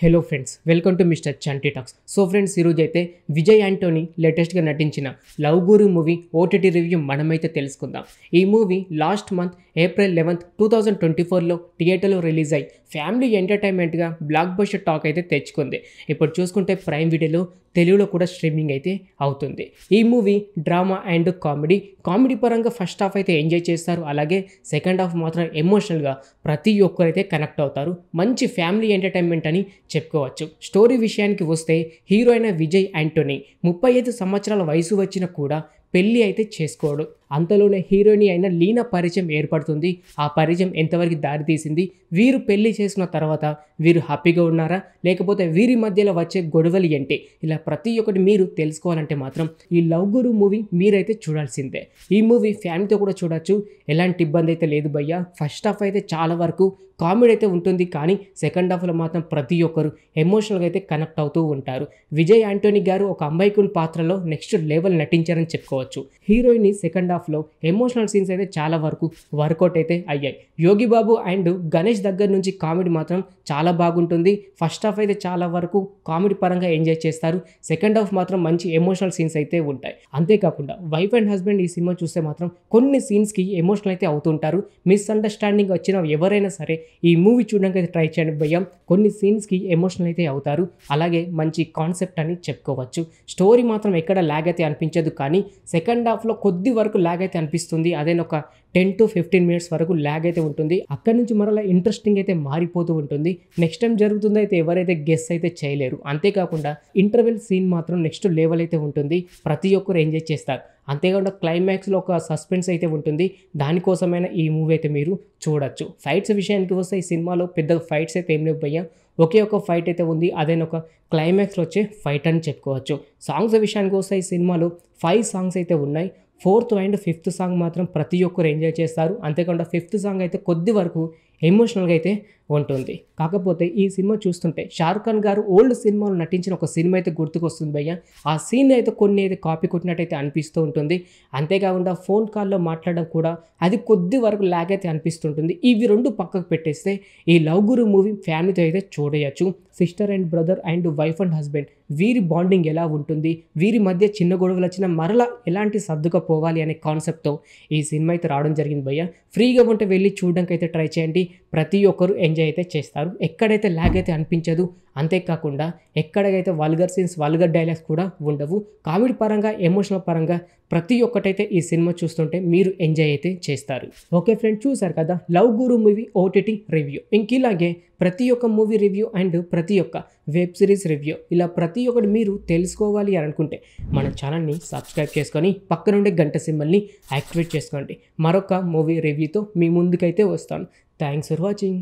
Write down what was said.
Hello friends, welcome to mister Chanti talks. So friends, ఈరోజు అయితే Vijay Anthony లేటెస్ట్గా నటించిన లవ్ గురు మూవీ ఓటీటీ రివ్యూ మనమైతే తెలుసుకుందాం. ఈ మూవీ లాస్ట్ మంత్ ఏప్రిల్ 11, 2024లో థియేటర్లో రిలీజ్ అయ్యి ఫ్యామిలీ ఎంటర్టైన్మెంట్గా బ్లాక్ బస్టర్ టాక్ అయితే తెచ్చుకుంది. ఇప్పుడు చూసుకుంటే ప్రైమ్ వీడియోలో తెలుగులో కూడా స్ట్రీమింగ్ అయితే అవుతుంది. ఈ మూవీ డ్రామా అండ్ కామెడీ పరంగా ఫస్ట్ హాఫ్ అయితే ఎంజాయ్ చేస్తారు. అలాగే సెకండ్ హాఫ్ మాత్రం ఎమోషనల్గా ప్రతి ఒక్కరైతే కనెక్ట్ అవుతారు. మంచి ఫ్యామిలీ ఎంటర్టైన్మెంట్ అని చెప్పుకోవచ్చు. స్టోరీ విషయానికి వస్తే హీరో అయిన విజయ్ యాంటోనీ 35 సంవత్సరాల వయసు వచ్చినా కూడా పెళ్ళి అయితే చేసుకోడు. అంతలోనే హీరోయిన్ అయిన లీనా పరిచయం ఏర్పడుతుంది. ఆ పరిచయం ఎంతవరకు దారితీసింది, వీరు పెళ్లి చేసుకున్న తర్వాత వీరు హ్యాపీగా ఉన్నారా, లేకపోతే వీరి మధ్యలో వచ్చే గొడవలు ఏంటి, ఇలా ప్రతి ఒక్కటి మీరు తెలుసుకోవాలంటే మాత్రం ఈ లవ్ గురు మూవీ మీరైతే చూడాల్సిందే. ఈ మూవీ ఫ్యామిలీతో కూడా చూడొచ్చు, ఎలాంటి ఇబ్బంది అయితే లేదు భయ్య. ఫస్ట్ హాఫ్ అయితే చాలా వరకు కామెడీ అయితే ఉంటుంది, కానీ సెకండ్ హాఫ్లో మాత్రం ప్రతి ఒక్కరు ఎమోషనల్గా అయితే కనెక్ట్ అవుతూ ఉంటారు. విజయ్ యాంటోనీ గారు ఒక అమ్మాయికుని పాత్రలో నెక్స్ట్ లెవెల్ నటించారని చెప్పుకోవచ్చు. హీరోయిన్ సెకండ్ హాఫ్లో ఎమోషనల్ సీన్స్ అయితే చాలా వరకు వర్కౌట్ అయితే అయ్యాయి. యోగి బాబు అండ్ గణేష్ దగ్గర నుంచి కామెడీ మాత్రం చాలా బాగుంటుంది. ఫస్ట్ హాఫ్ అయితే చాలా వరకు కామెడీ పరంగా ఎంజాయ్ చేస్తారు. సెకండ్ హాఫ్ మాత్రం మంచి ఎమోషనల్ సీన్స్ అయితే ఉంటాయి. అంతేకాకుండా వైఫ్ అండ్ హస్బెండ్ ఈ సినిమా చూస్తే మాత్రం కొన్ని సీన్స్కి ఎమోషనల్ అయితే అవుతుంటారు. మిస్అండర్స్టాండింగ్ వచ్చిన ఎవరైనా సరే ఈ మూవీ చూడడానికి అయితే ట్రై చేయండి భయ్యం. కొన్ని సీన్స్కి ఎమోషనల్ అయితే అవుతారు. అలాగే మంచి కాన్సెప్ట్ అని చెప్పుకోవచ్చు. స్టోరీ మాత్రం ఎక్కడ ల్యాగ్ అయితే అనిపించదు, కానీ సెకండ్ హాఫ్లో కొద్ది వరకు ల్యాగ్ అయితే అనిపిస్తుంది. అదే ఒక 10 to 15 మినిట్స్ వరకు ల్యాగ్ అయితే ఉంటుంది. అక్కడి నుంచి మరలా ఇంట్రెస్టింగ్ అయితే మారిపోతూ ఉంటుంది. నెక్స్ట్ టైం జరుగుతుందో అయితే ఎవరైతే గెస్ అయితే చేయలేరు. అంతేకాకుండా ఇంటర్వెల్ సీన్ మాత్రం నెక్స్ట్ లెవెల్ అయితే ఉంటుంది. ప్రతి ఒక్కరు ఎంజాయ్ చేస్తారు. అంతేకాకుండా క్లైమాక్స్లో ఒక సస్పెన్స్ అయితే ఉంటుంది. దానికోసమైనా ఈ మూవీ అయితే మీరు చూడొచ్చు. ఫైట్స్ విషయానికి వస్తే ఈ సినిమాలో పెద్దగా ఫైట్స్ అయితే ఏం లేవు భయ్యా. ఒకే ఒక ఫైట్ అయితే ఉంది, అదైనా ఒక క్లైమాక్స్లో వచ్చే ఫైట్ అని చెప్పుకోవచ్చు. సాంగ్స్ విషయానికి వస్తే ఈ సినిమాలో 5 సాంగ్స్ అయితే ఉన్నాయి. 4th and 5th సాంగ్ మాత్రం ప్రతి ఒక్కరు ఎంజాయ్ చేస్తారు. అంతేకాకుండా 5th సాంగ్ అయితే కొద్ది వరకు ఎమోషనల్గా అయితే ఉంటుంది. కాకపోతే ఈ సినిమా చూస్తుంటే షారుఖ్ ఖాన్ గారు ఓల్డ్ సినిమాలో నటించిన ఒక సినిమా అయితే గుర్తుకొస్తుంది భయ్య. ఆ సీన్ అయితే కొన్ని అయితే కాపీ కొట్టినట్టయితే అనిపిస్తూ ఉంటుంది. అంతేకాకుండా ఫోన్ కాల్లో మాట్లాడడం కూడా అది కొద్ది వరకు ల్యాగ్ అయితే అనిపిస్తుంటుంది. ఇవి రెండు పక్కకు పెట్టేస్తే ఈ లవ్ గురు మూవీ ఫ్యామిలీతో అయితే చూడవచ్చు. Sister and brother and wife and husband వీరి బాండింగ్ ఎలా ఉంటుంది, వీరి మధ్య చిన్న గొడవలు వచ్చినా మరలా ఎలాంటి సర్దుకపోవాలి అనే కాన్సెప్ట్తో ఈ సినిమా అయితే రావడం జరిగింది భయ్య. ఫ్రీగా ఉంటే వెళ్ళి చూడడానికి అయితే ట్రై చేయండి. ప్రతి ఒక్కరు ఎంజాయ్ అయితే చేస్తారు. ఎక్కడైతే ల్యాగ్ అయితే అనిపించదు. అంతేకాకుండా ఎక్కడైతే వల్గర్ సీన్స్, వల్గర్ డైలాగ్స్ కూడా ఉండవు. కామెడీ పరంగా, ఎమోషనల్ పరంగా ప్రతి ఒక్కటైతే ఈ సినిమా చూస్తుంటే మీరు ఎంజాయ్ అయితే చేస్తారు. ఓకే ఫ్రెండ్స్, చూసారు కదా లవ్ గురు మూవీ ఓటీటీ రివ్యూ. ఇంకిలాగే ప్రతి ఒక్క మూవీ రివ్యూ అండ్ ప్రతి ఒక్క వెబ్ సిరీస్ రివ్యూ ఇలా ప్రతి ఒక్కటి మీరు తెలుసుకోవాలి అని అనుకుంటే మన ఛానల్ని సబ్స్క్రైబ్ చేసుకొని పక్కనుండే గంట సింబల్ని యాక్టివేట్ చేసుకోండి. మరొక మూవీ రివ్యూతో మీ ముందుకైతే వస్తాను. Thanks for watching.